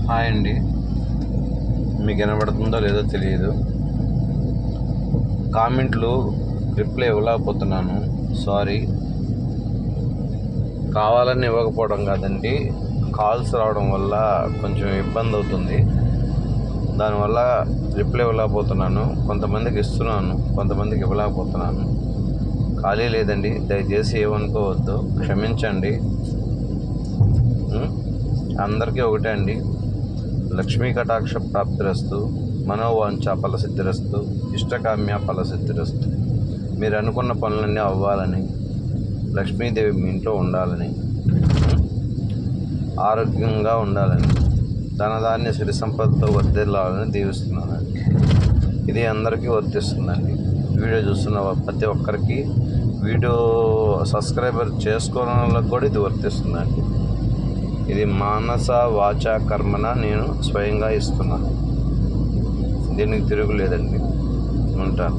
Hi అండి. మీకు వినబడుతుందో లేదో తెలియదు. కామెంట్లు రిప్లై ఇవ్వలేకపోతున్నాను. సారీ. కావాలని ఇవ్వకపోవడం కాదండి, కాల్స్ రావడం వల్ల కొంచెం ఇబ్బంది అవుతుంది. దానివల్ల రిప్లై ఇవ్వలేకపోతున్నాను. కొంతమందికి ఇస్తున్నాను, కొంతమందికి ఇవ్వలేకపోతున్నాను. ఖాళీ లేదండి, దయచేసి ఏమనుకోవద్దు, క్షమించండి. అందరికీ ఒకటే అండి, లక్ష్మీ కటాక్ష ప్రాప్తిరస్తు, మనోవాంఛ ఫలసిద్ధిరస్తు, ఇష్టకామ్య ఫలసిద్ధిరస్తు. మీరు అనుకున్న పనులన్నీ అవ్వాలని, లక్ష్మీదేవి మీ ఇంట్లో ఉండాలని, ఆరోగ్యంగా ఉండాలని, ధనధాన్య సిరి సంపదతో వర్ధిల్లాలని దీవిస్తున్నానండి. ఇది అందరికీ వర్తిస్తుందండి. వీడియో చూస్తున్న ప్రతి ఒక్కరికి, వీడియో సబ్స్క్రైబర్ చేసుకోవడం వాళ్ళకి కూడా ఇది వర్తిస్తుందండి. ఇది మానస వాచ కర్మన నేను స్వయంగా ఇస్తున్నాను. దీనికి తిరుగులేదండి. ఉంటాను.